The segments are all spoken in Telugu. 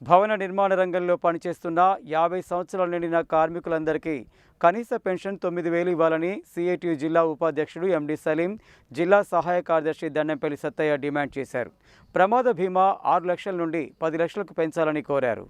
భవన నిర్మాణ రంగంలో పనిచేస్తున్న 50 సంవత్సరాలు నిండిన కార్మికులందరికీ కనీస పెన్షన్ 9,000 ఇవ్వాలని సిఐటియు జిల్లా ఉపాధ్యక్షుడు ఎండి సలీం, జిల్లా సహాయ కార్యదర్శి దండంపల్లి సత్తయ్య డిమాండ్ చేశారు. ప్రమాద బీమా 6 లక్షల నుండి 10 లక్షలకు పెంచాలని కోరారు.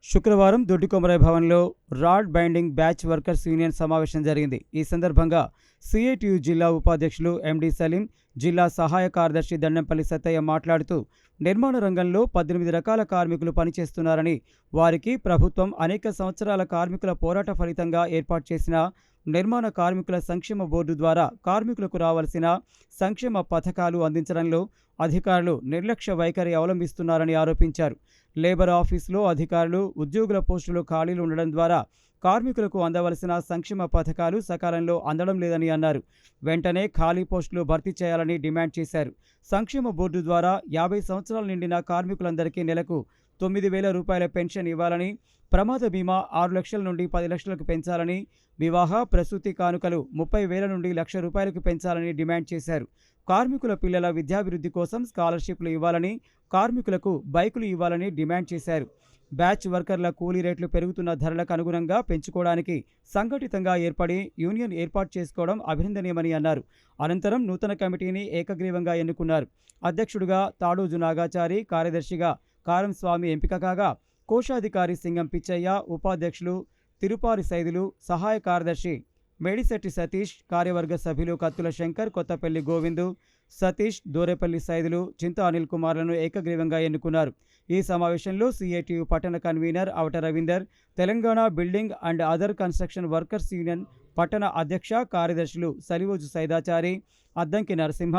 శుక్రవారం దొడ్డికొమరాయి భవన్లో rod binding batch workers union సమావేశం జరిగింది. ఈ సందర్భంగా సిఐటియు జిల్లా ఉపాధ్యక్షులు ఎండి సలీం, జిల్లా సహాయ కార్యదర్శి దండంపల్లి సత్తయ్య మాట్లాడుతూ నిర్మాణ రంగంలో 18 రకాల కార్మికులు పనిచేస్తున్నారని, వారికి ప్రభుత్వం అనేక సంవత్సరాల కార్మికుల పోరాట ఫలితంగా ఏర్పాటు చేసిన నిర్మాణ కార్మికుల సంక్షేమ బోర్డు ద్వారా కార్మికులకు రావాల్సిన సంక్షేమ పథకాలు అందించడంలో అధికారులు నిర్లక్ష్య వైఖరి అవలంబిస్తున్నారని ఆరోపించారు. లేబర్ ఆఫీసులో అధికారులు, ఉద్యోగుల పోస్టులు ఖాళీలు ఉండడం ద్వారా కార్మికులకు అందవలసిన సంక్షేమ పథకాలు సకాలంలో అందడం లేదని అన్నారు. వెంటనే ఖాళీ పోస్టులు భర్తీ చేయాలని డిమాండ్ చేశారు. సంక్షేమ బోర్డు ద్వారా 50 సంవత్సరాలు నిండిన కార్మికులందరికీ నెలకు 9,000 రూపాయల పెన్షన్ ఇవ్వాలని, ప్రమాద బీమా 6 లక్షల నుండి 10 లక్షలకు పెంచాలని, వివాహ ప్రసూతి కానుకలు 30,000 నుండి 1,00,000 రూపాయలకు పెంచాలని డిమాండ్ చేశారు. కార్మికుల పిల్లల విద్యాభివృద్ధి కోసం స్కాలర్షిప్లు ఇవ్వాలని, కార్మికులకు బైకులు ఇవ్వాలని డిమాండ్ చేశారు. బ్యాచ్ వర్కర్ల కూలీ రేట్లు పెరుగుతున్న ధరలకు అనుగుణంగా పెంచుకోవడానికి సంఘటితంగా ఏర్పడి యూనియన్ ఏర్పాటు చేసుకోవడం అభినందనీయమని అన్నారు. అనంతరం నూతన కమిటీని ఏకగ్రీవంగా ఎన్నుకున్నారు. అధ్యక్షుడిగా తాడూజు నాగాచారి, కార్యదర్శిగా కారం స్వామి ఎంపిక కాగా, కోశాధికారి సింగం పిచ్చయ్య, ఉపాధ్యక్షులు తిరుపారి సైదులు, సహాయ కార్యదర్శి మేడిశెట్టి సతీష్, కార్యవర్గ సభ్యులు కత్తుల శంకర్, కొత్తపల్లి గోవిందు, సతీష్, దోరేపల్లి సైదులు, చింత అనిల్ కుమార్లను ఏకగ్రీవంగా ఎన్నుకున్నారు. ఈ సమావేశంలో సిఐటియు పట్టణ convener Avata Ravinder, Telangana building and other construction workers union పట్టణ అధ్యక్ష కార్యదర్శులు సలివోజు సైదాచారి, అద్దంకి నరసింహ,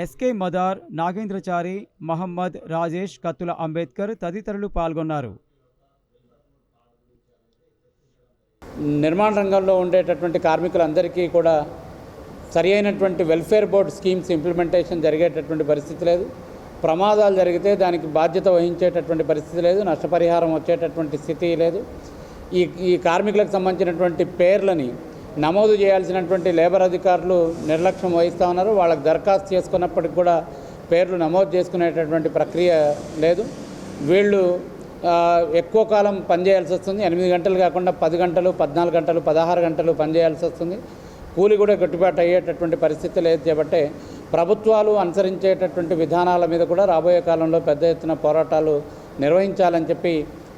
ఎస్కే మదార్, నాగేంద్రచారి, మహమ్మద్, రాజేష్, కత్తుల అంబేద్కర్ తదితరులు పాల్గొన్నారు. నిర్మాణ రంగంలో ఉండేటటువంటి కార్మికులందరికీ కూడా సరి అయినటువంటి వెల్ఫేర్ బోర్డ్ స్కీమ్స్ ఇంప్లిమెంటేషన్ జరిగేటటువంటి పరిస్థితి లేదు. ప్రమాదాలు జరిగితే దానికి బాధ్యత వహించేటటువంటి పరిస్థితి లేదు. నష్టపరిహారం వచ్చేటటువంటి స్థితి లేదు. ఈ కార్మికులకు సంబంధించినటువంటి పేర్లని నమోదు చేయాల్సినటువంటి లేబర్ అధికారులు నిర్లక్ష్యం వహిస్తూ ఉన్నారు. వాళ్ళకి దరఖాస్తు చేసుకున్నప్పటికి కూడా పేర్లు నమోదు చేసుకునేటటువంటి ప్రక్రియ లేదు. వీళ్ళు ఎక్కువ కాలం పనిచేయాల్సి వస్తుంది. 8 గంటలు కాకుండా 10 గంటలు, 14 గంటలు, 16 గంటలు పనిచేయాల్సి వస్తుంది. కూలి కూడా గిట్టుబాటు అయ్యేటటువంటి పరిస్థితి లేదు. కాబట్టి ప్రభుత్వాలు అనుసరించేటటువంటి విధానాల మీద కూడా రాబోయే కాలంలో పెద్ద ఎత్తున పోరాటాలు నిర్వహించాలని చెప్పి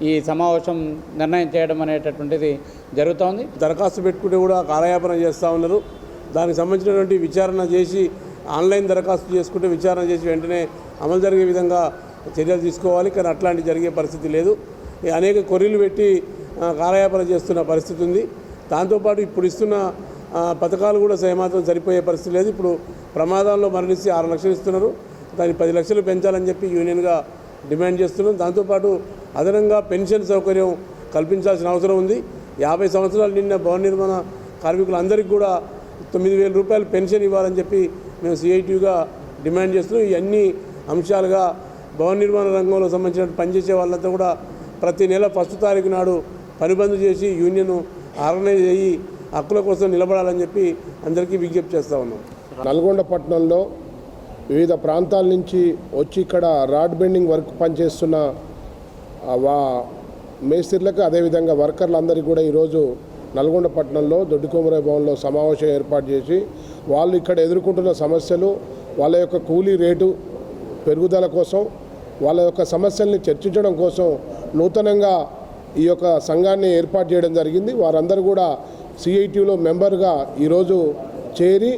ఈ సమావేశం నిర్ణయం చేయడం అనేటటువంటిది జరుగుతోంది. దరఖాస్తు పెట్టుకుంటే కూడా కాలయాపన చేస్తూ ఉన్నారు. దానికి సంబంధించినటువంటి విచారణ చేసి ఆన్లైన్ దరఖాస్తు చేసుకుంటే విచారణ చేసి వెంటనే అమలు జరిగే విధంగా చర్యలు తీసుకోవాలి. కానీ అట్లాంటి జరిగే పరిస్థితి లేదు. అనేక కొర్రీలు పెట్టి కాలయాపన చేస్తున్న పరిస్థితి ఉంది. దాంతోపాటు ఇప్పుడు ఇస్తున్న పథకాలు కూడా ఏమాత్రం సరిపోయే పరిస్థితి లేదు. ఇప్పుడు ప్రమాదాల్లో మరణిస్తే 6 లక్షలు ఇస్తున్నారు. దాన్ని 10 లక్షలు పెంచాలని చెప్పి యూనియన్గా డిమాండ్ చేస్తున్నాం. దాంతోపాటు అదనంగా పెన్షన్ సౌకర్యం కల్పించాల్సిన అవసరం ఉంది. 50 సంవత్సరాలు నిండిన భవన నిర్మాణ కార్మికులందరికీ కూడా 9,000 రూపాయలు పెన్షన్ ఇవ్వాలని చెప్పి మేము సిఐటియుగా డిమాండ్ చేస్తున్నాం. ఇవన్నీ అంశాలుగా భవన నిర్మాణ రంగంలో సంబంధించిన పనిచేసే వాళ్ళంతా కూడా ప్రతి నెల 1వ తారీఖు నాడు పనిబంద్ చేసి యూనియన్ ఆర్గనైజ్ అయ్యి హక్కుల కోసం నిలబడాలని చెప్పి అందరికీ విజ్ఞప్తి చేస్తూ ఉన్నాం. నల్గొండ పట్టణంలో వివిధ ప్రాంతాల నుంచి వచ్చి ఇక్కడ రాడ్ బెండింగ్ వర్క్ పనిచేస్తున్న మేస్త్రీలకు, అదేవిధంగా వర్కర్లందరికీ కూడా ఈరోజు నల్గొండ పట్టణంలో దొడ్డికొమరాయి భవన్లో సమావేశం ఏర్పాటు చేసి వాళ్ళు ఇక్కడ ఎదుర్కొంటున్న సమస్యలు, వాళ్ళ యొక్క కూలీ రేటు పెరుగుదల కోసం, వాళ్ళ యొక్క సమస్యల్ని చర్చించడం కోసం నూతనంగా ఈ యొక్క సంఘాన్ని ఏర్పాటు చేయడం జరిగింది. వారందరూ కూడా సిఐటియులో మెంబర్గా ఈరోజు చేరి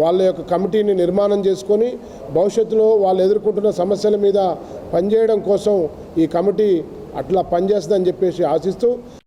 వాళ్ళ యొక్క కమిటీని నిర్మాణం చేసుకొని భవిష్యత్తులో వాళ్ళు ఎదుర్కొంటున్న సమస్యల మీద పనిచేయడం కోసం ఈ కమిటీ అట్లా పనిచేస్తుందని చెప్పేసి ఆశిస్తూ